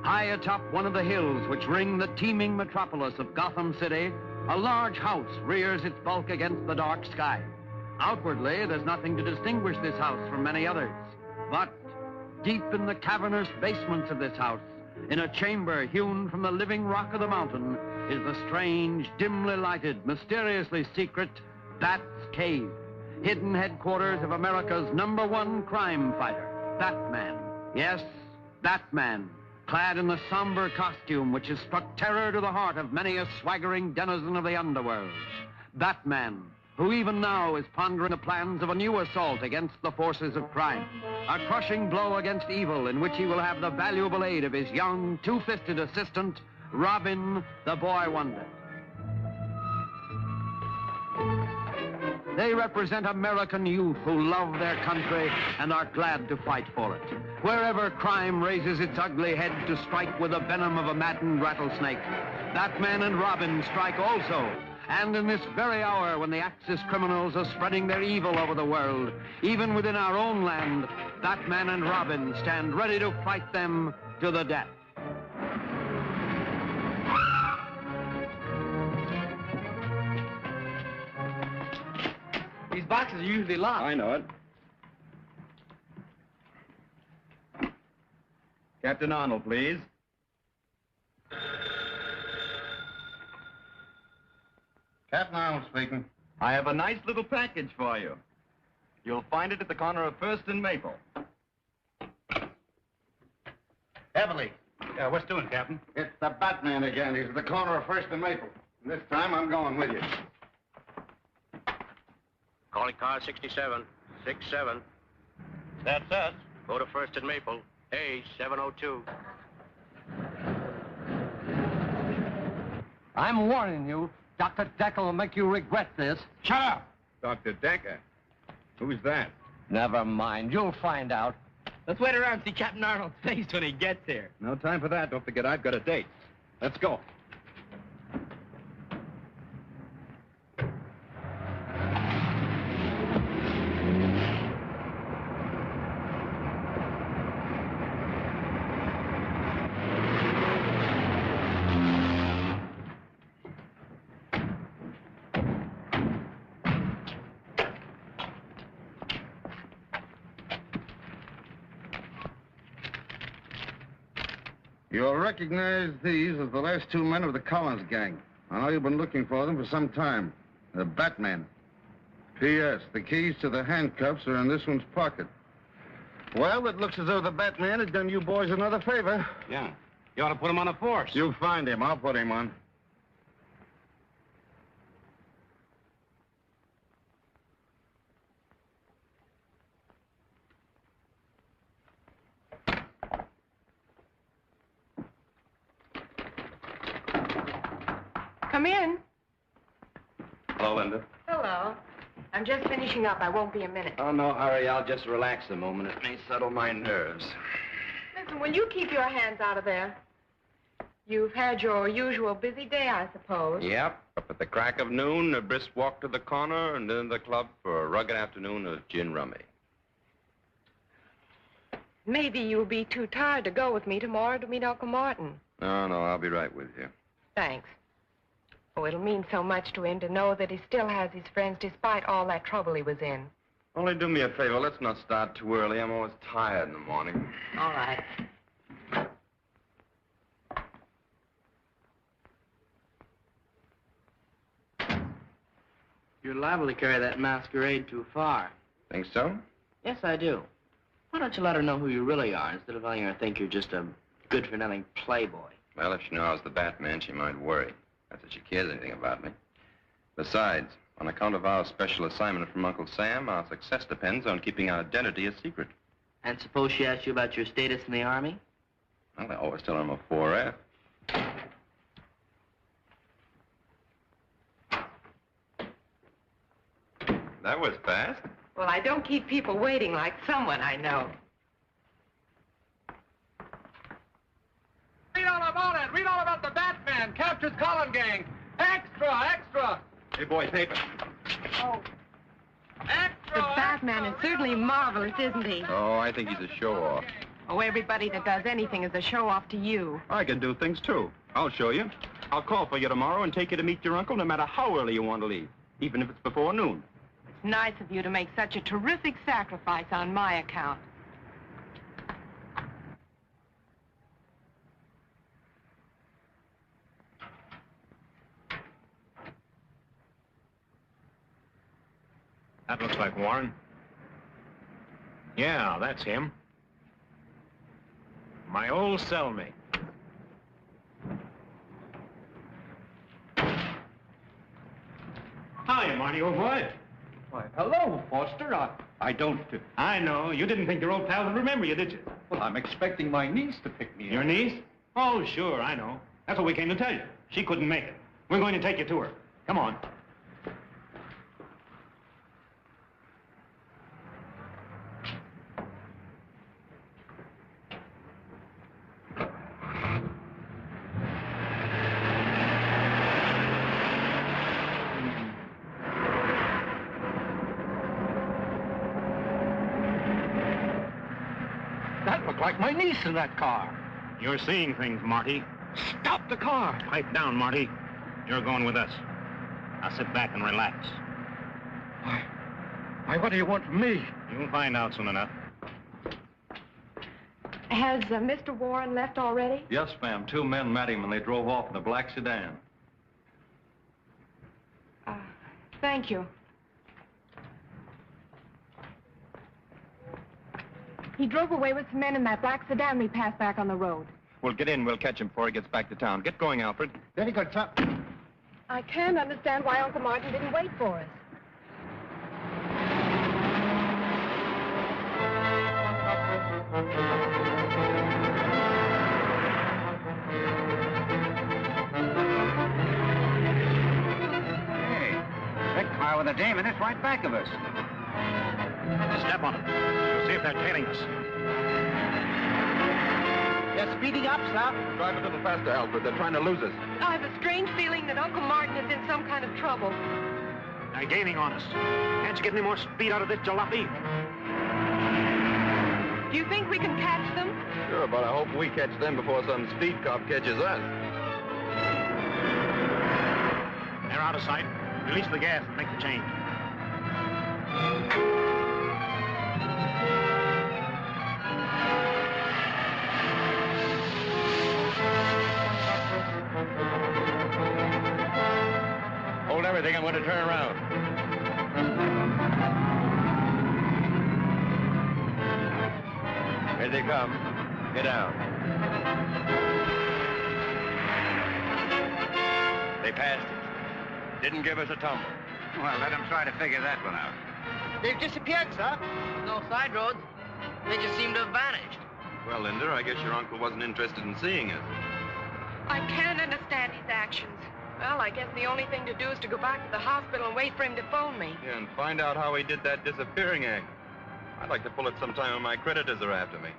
High atop one of the hills which ring the teeming metropolis of Gotham City, a large house rears its bulk against the dark sky. Outwardly, there's nothing to distinguish this house from many others. But deep in the cavernous basements of this house, in a chamber hewn from the living rock of the mountain, is the strange, dimly lighted, mysteriously secret Bat's Cave, hidden headquarters of America's #1 crime fighter, Batman. Yes, Batman, clad in the somber costume which has struck terror to the heart of many a swaggering denizen of the underworld. Batman, who even now is pondering the plans of a new assault against the forces of crime. A crushing blow against evil in which he will have the valuable aid of his young, two-fisted assistant, Robin, the Boy Wonder. They represent American youth who love their country and are glad to fight for it. Wherever crime raises its ugly head to strike with the venom of a maddened rattlesnake, Batman and Robin strike also. And in this very hour when the Axis criminals are spreading their evil over the world, even within our own land, Batman and Robin stand ready to fight them to the death. These boxes are usually locked. I know it. Captain Arnold, please. Captain Arnold speaking. I have a nice little package for you. You'll find it at the corner of First and Maple. Heavily. Yeah, what's doing, Captain? It's the Batman again. He's at the corner of First and Maple. And this time, I'm going with you. Calling car 67. 67. That's us. Go to First and Maple. Hey, 702. I'm warning you. Dr. Daka will make you regret this. Shut up! Dr. Daka? Who's that? Never mind. You'll find out. Let's wait around and see Captain Arnold's face when he gets here. No time for that. Don't forget, I've got a date. Let's go. You'll recognize these as the last two men of the Collins gang. I know you've been looking for them for some time. The Batman. P.S. The keys to the handcuffs are in this one's pocket. Well, it looks as though the Batman has done you boys another favor. Yeah. You ought to put him on a force. You find him. I'll put him on. Come in. Hello, Linda. Hello. I'm just finishing up. I won't be a minute. Oh, no hurry. I'll just relax a moment. It may settle my nerves. Listen, will you keep your hands out of there? You've had your usual busy day, I suppose. Yep. Up at the crack of noon, a brisk walk to the corner, and then the club for a rugged afternoon of gin rummy. Maybe you'll be too tired to go with me tomorrow to meet Uncle Martin. No, I'll be right with you. Thanks. Oh, it'll mean so much to him to know that he still has his friends despite all that trouble he was in. Only do me a favor. Let's not start too early. I'm always tired in the morning. All right. You're liable to carry that masquerade too far. Think so? Yes, I do. Why don't you let her know who you really are instead of letting her think you're just a good-for-nothing playboy? Well, if she knew I was the Batman, she might worry. Not that she cares anything about me. Besides, on account of our special assignment from Uncle Sam, our success depends on keeping our identity a secret. And suppose she asks you about your status in the Army? Well, I always tell her I'm a 4F. That was fast. Well, I don't keep people waiting like someone I know. Read all about it. Read all about the Batman. Captures Collin gang. Extra, extra. Hey, boy, paper. Oh. Extra, The Batman extra. is certainly marvelous, isn't he? Oh, I think he's a show-off. Oh, everybody that does anything is a show-off to you. I can do things, too. I'll show you. I'll call for you tomorrow and take you to meet your uncle no matter how early you want to leave, even if it's before noon. It's nice of you to make such a terrific sacrifice on my account. That looks like Warren. Yeah, that's him. My old cellmate. Hi, Marty, old boy. Why, hello, Foster. I don't... I know. You didn't think your old pal would remember you, did you? Well, I'm expecting my niece to pick me up. Your niece? Oh, sure, I know. That's what we came to tell you. She couldn't make it. We're going to take you to her. Come on. That looked like my niece in that car. You're seeing things, Marty. Stop the car. Pipe down, Marty. You're going with us. Now sit back and relax. Why, what do you want from me? You'll find out soon enough. Has Mr. Warren left already? Yes, ma'am. 2 men met him and they drove off in a black sedan. Thank you. He drove away with some men in that black sedan we passed back on the road. Well, get in. We'll catch him before he gets back to town. Get going, Alfred. Very good, sir. I can't understand why Uncle Martin didn't wait for us. Hey, that car with a dame in it's right back of us. Step on it. We'll see if they're tailing us. They're speeding up, sir. Drive a little faster, Alfred. They're trying to lose us. I have a strange feeling that Uncle Martin is in some kind of trouble. They're gaining on us. Can't you get any more speed out of this jalopy? Do you think we can catch them? Sure, but I hope we catch them before some speed cop catches us. They're out of sight. Release the gas and make the change. Hold everything. I'm going to turn around. Here they come. Get down. They passed us. Didn't give us a tumble. Well, let them try to figure that one out. They've disappeared, sir. No side roads. They just seem to have vanished. Well, Linda, I guess your uncle wasn't interested in seeing us. I can't understand his actions. Well, I guess the only thing to do is to go back to the hospital and wait for him to phone me. Yeah, and find out how he did that disappearing act. I'd like to pull it sometime when my creditors are after me.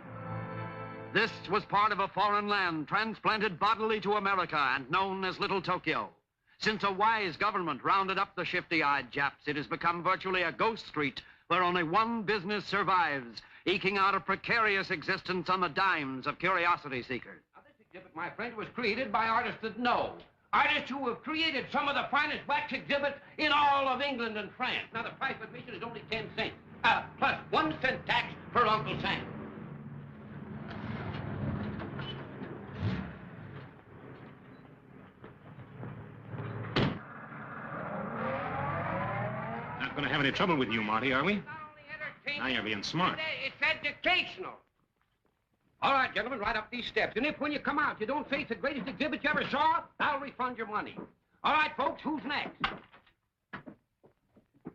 This was part of a foreign land transplanted bodily to America and known as Little Tokyo. Since a wise government rounded up the shifty-eyed Japs, it has become virtually a ghost street where only one business survives, eking out a precarious existence on the dimes of curiosity seekers. Now, this exhibit, my friend, was created by artists that know. Artists who have created some of the finest wax exhibits in all of England and France. Now, the price of admission is only 10 cents, plus 1 cent tax per Uncle Sam. Not going to have any trouble with you, Marty, are we? Not only entertaining, Now you're being smart. It's educational. All right, gentlemen, right up these steps. And if when you come out you don't face the greatest exhibit you ever saw, I'll refund your money. All right, folks, who's next?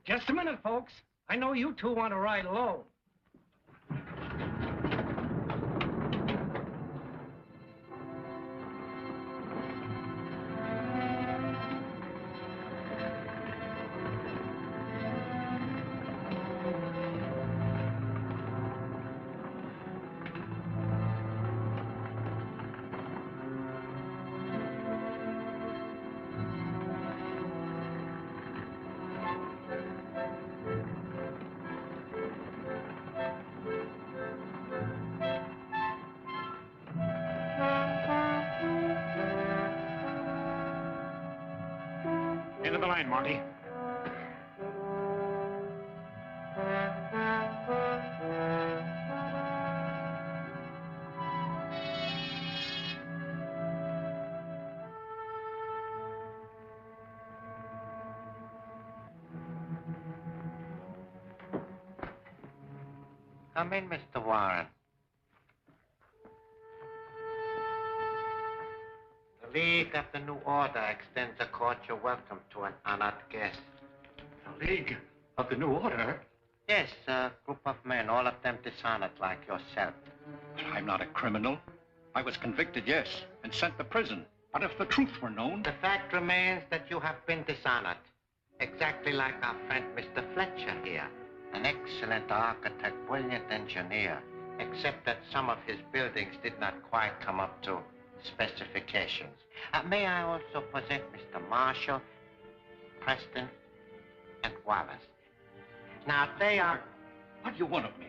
Just a minute, folks. I know you two want to ride low. End of the line, Monty. Come in, Mr. Warren. The League of the New Order extends a cordial welcome to an honored guest. The League of the New Order? Yes, a group of men, all of them dishonored like yourself. But I'm not a criminal. I was convicted, yes, and sent to prison. But if the truth were known... The fact remains that you have been dishonored. Exactly like our friend Mr. Fletcher here. An excellent architect, brilliant engineer, except that some of his buildings did not quite come up to specifications. May I also present Mr. Marshall, Preston, and Wallace. Now, they are... What do you want of me?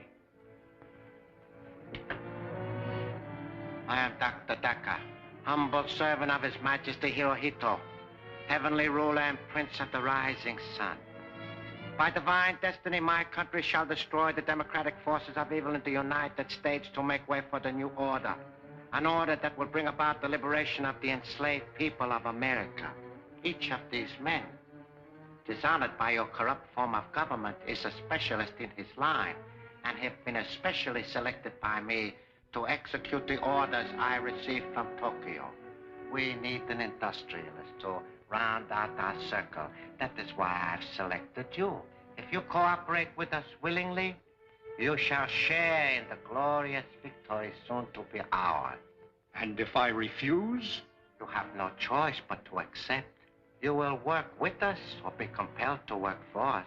I am Dr. Daka, humble servant of His Majesty Hirohito, heavenly ruler and prince of the rising sun. By divine destiny, my country shall destroy the democratic forces of evil in the United States to make way for the new order. An order that will bring about the liberation of the enslaved people of America. Each of these men, dishonored by your corrupt form of government, is a specialist in his line and have been especially selected by me to execute the orders I received from Tokyo. We need an industrialist to round out our circle. That is why I've selected you. If you cooperate with us willingly, you shall share in the glorious victory soon to be ours. And if I refuse? You have no choice but to accept. You will work with us or be compelled to work for us.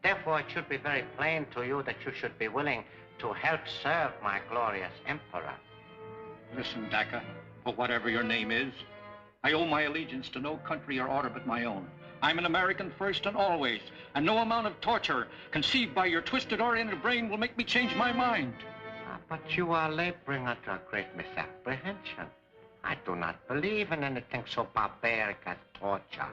Therefore, it should be very plain to you that you should be willing to help serve my glorious emperor. Listen, Daka, for whatever your name is, I owe my allegiance to no country or order but my own. I'm an American first and always, and no amount of torture conceived by your twisted oriented brain will make me change my mind. But you are laboring under a great misapprehension. I do not believe in anything so barbaric as torture.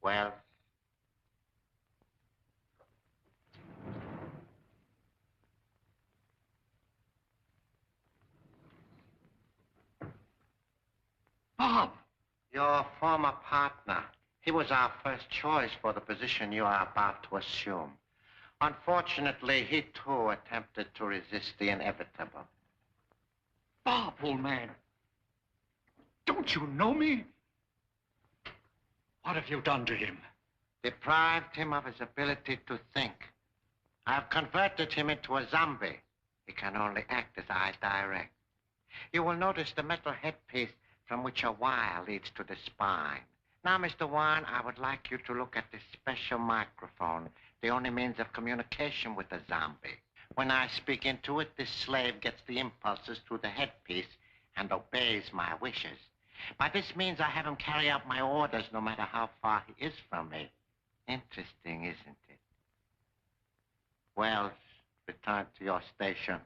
Well, Bob! Your former partner. He was our first choice for the position you are about to assume. Unfortunately, he too attempted to resist the inevitable. Bob, old man. Don't you know me? What have you done to him? Deprived him of his ability to think. I've converted him into a zombie. He can only act as I direct. You will notice the metal headpiece from which a wire leads to the spine. Now, Mr. Warren, I would like you to look at this special microphone, the only means of communication with the zombie. When I speak into it, this slave gets the impulses through the headpiece and obeys my wishes. By this means, I have him carry out my orders no matter how far he is from me. Interesting, isn't it? Wells, return to your station.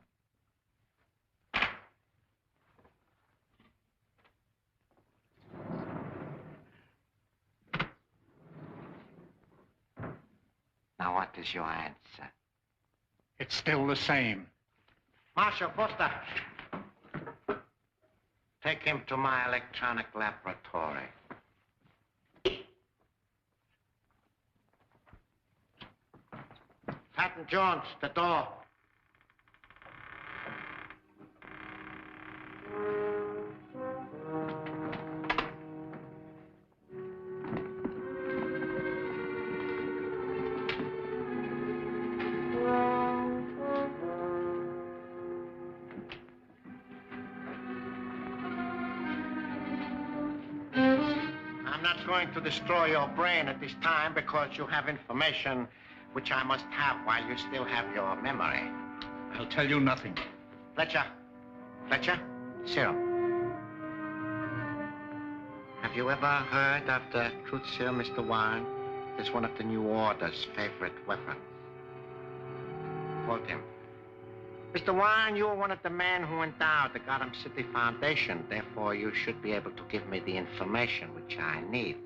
Now, what is your answer? It's still the same. Marshal Foster, take him to my electronic laboratory. Patton Jones, the door. I'm not going to destroy your brain at this time because you have information which I must have while you still have your memory. I'll tell you nothing. Fletcher. Fletcher, serum. Have you ever heard of the truth serum, Mr. Warren? It's one of the New Order's favorite weapons. Hold him. Mr. Warren, you are one of the men who endowed the Gotham City Foundation. Therefore, you should be able to give me the information which I need.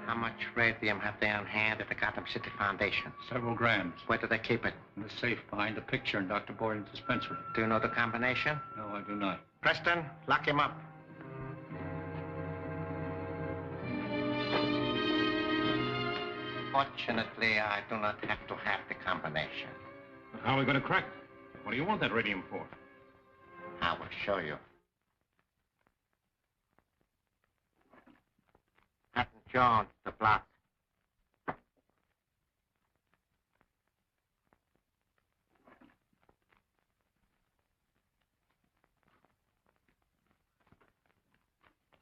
How much radium have they on hand at the Gotham City Foundation? Several grams. Where do they keep it? In the safe behind the picture in Dr. Boyden's dispensary. Do you know the combination? No, I do not. Preston, lock him up. Fortunately, I do not have to have the combination. But how are we going to crack it? What do you want that radium for? I will show you. Patton Jones, the block.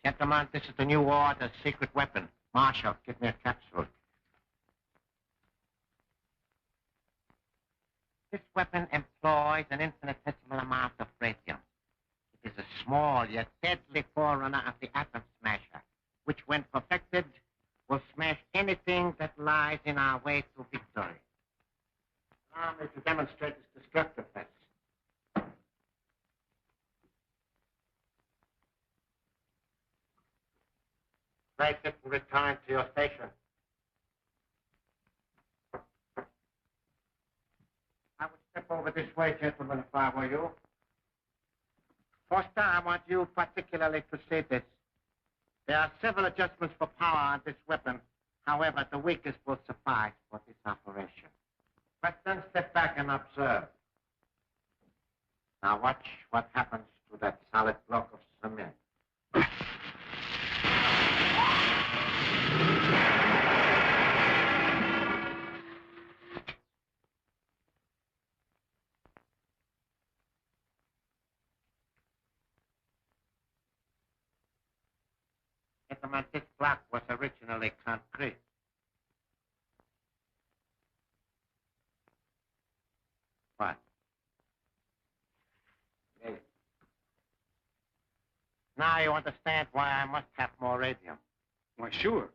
Gentlemen, this is the new order, secret weapon. Marshal, give me a capsule. This weapon employs an infinitesimal amount of radium. It is a small yet deadly forerunner of the atom smasher, which, when perfected, will smash anything that lies in our way to victory. Allow me to demonstrate its destructiveness. Place it and return to your station. I would step over this way, gentlemen, if I were you. Foster, I want you particularly to see this. There are several adjustments for power on this weapon. However, the weakest will suffice for this operation. Preston, step back and observe. Now watch what happens to that solid block of cement. Gentlemen, this block was originally concrete. What? Yes. Now you understand why I must have more radium. Why, sure.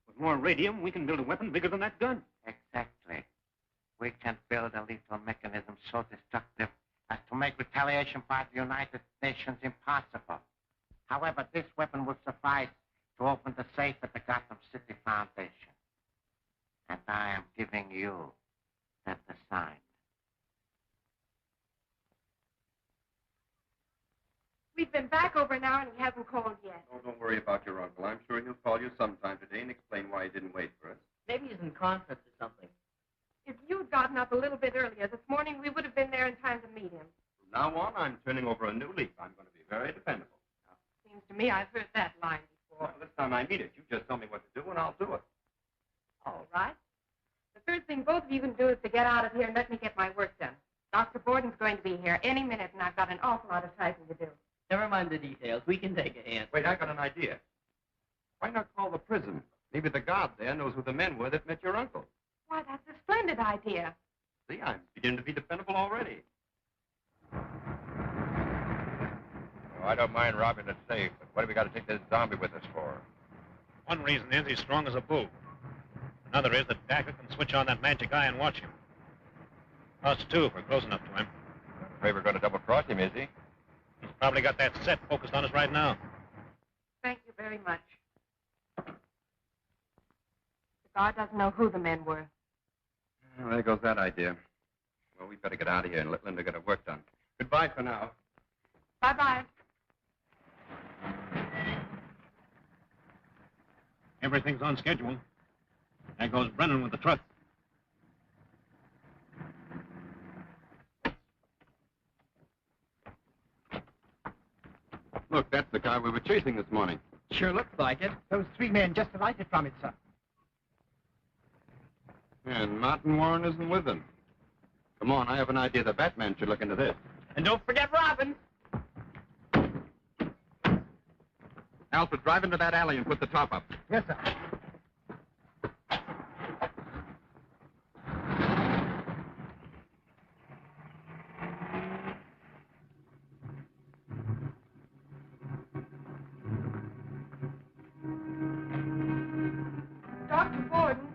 With more radium, we can build a weapon bigger than that gun. Exactly. We can build a lethal mechanism so destructive as to make retaliation by the United Nations impossible. However, this weapon will suffice to open the safe at the Gotham City Foundation. And I am giving you that assignment. We've been back over an hour and he hasn't called yet. Oh, don't worry about your uncle. I'm sure he'll call you sometime today and explain why he didn't wait for us. Maybe he's in conference or something. If you'd gotten up a little bit earlier this morning, we would have been there in time to meet him. From now on, I'm turning over a new leaf. I'm going to be very dependable. Seems to me I've heard that line before. Well, this time I mean it. You just tell me what to do and I'll do it. All right. The first thing both of you can do is to get out of here and let me get my work done. Dr. Borden's going to be here any minute, and I've got an awful lot of typing to do. Never mind the details. We can take a hand. Wait, I got an idea. Why not call the prison? Maybe the guard there knows who the men were that met your uncle. Why, that's a splendid idea. See, I'm beginning to be dependable already. Oh, I don't mind robbing the safe, but what have we got to take this zombie with us for? One reason is he's strong as a bull. Another is that Daka can switch on that magic eye and watch him. Us, too, if we're close enough to him. I'm afraid we're going to double-cross him, is he? He's probably got that set focused on us right now. Thank you very much. The guard doesn't know who the men were. Well, there goes that idea. Well, we'd better get out of here and let Linda get her work done. Goodbye for now. Bye-bye. Everything's on schedule. There goes Brennan with the truck. Look, that's the guy we were chasing this morning. Sure looks like it. Those three men just alighted from it, sir. And Martin Warren isn't with them. Come on, I have an idea the Batman should look into this. And don't forget Robin. Alfred, drive into that alley and put the top up. Yes, sir. Dr. Borden,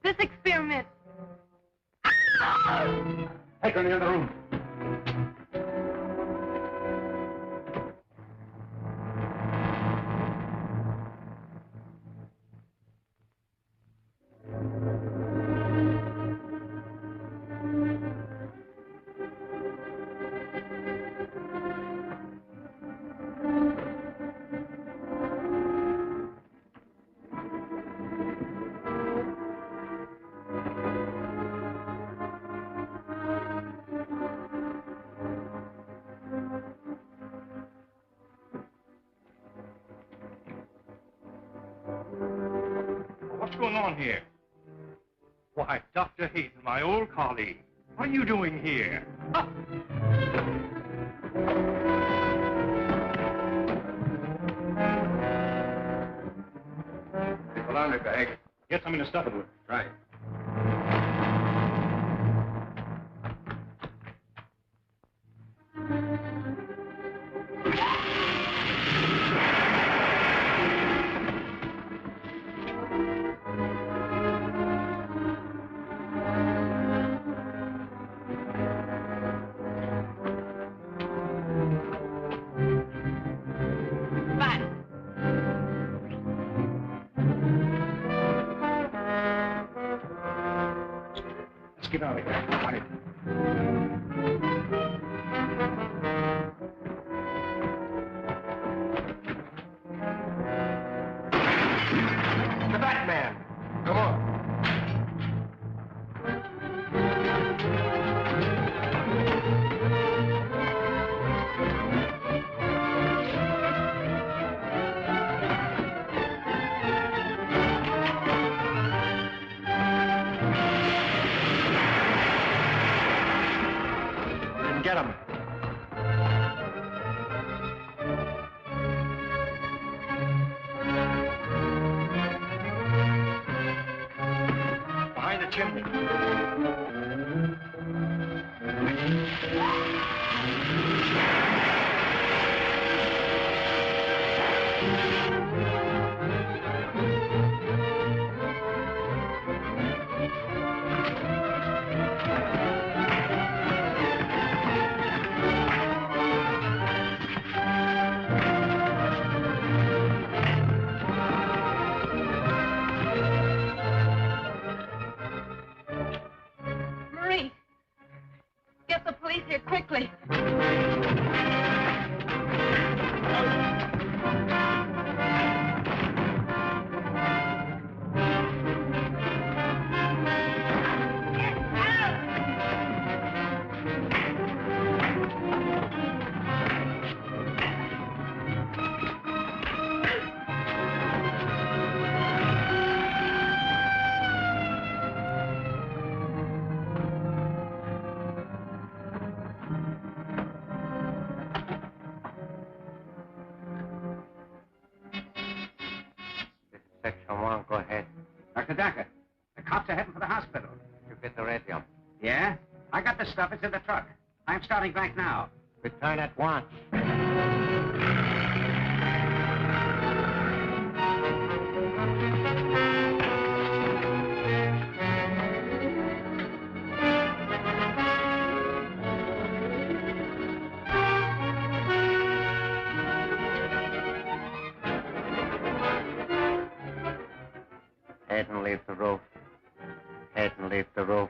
this experiment... Take her in the other room. What's going on here? Why, Dr. Hayden, my old colleague. What are you doing here? It's a laundry bag. Get something to stuff it with. Right. Fine. Let's get out of here. Right. The Batman. Come on. Then get him. Behind the chimney. Marie, get the police here quickly. Section 1, go ahead. Dr. Daka, the cops are heading for the hospital. You get the radio. Yeah? I got the stuff. It's in the truck. I'm starting back now. Return at once. Head and leave the roof. Head and leave the roof.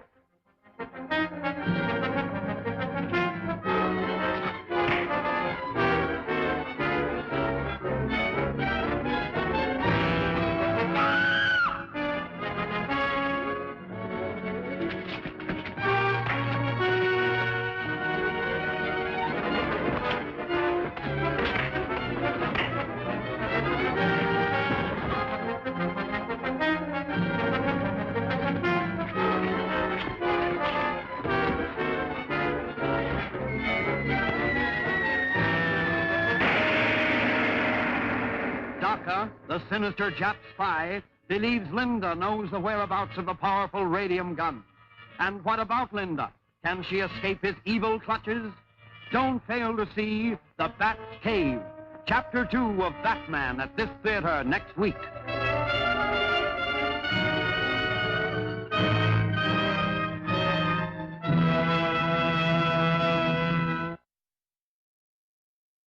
Daka, the sinister Jap spy, believes Linda knows the whereabouts of the powerful radium gun. And what about Linda? Can she escape his evil clutches? Don't fail to see The Bat's Cave, Chapter 2 of Batman at this theater next week.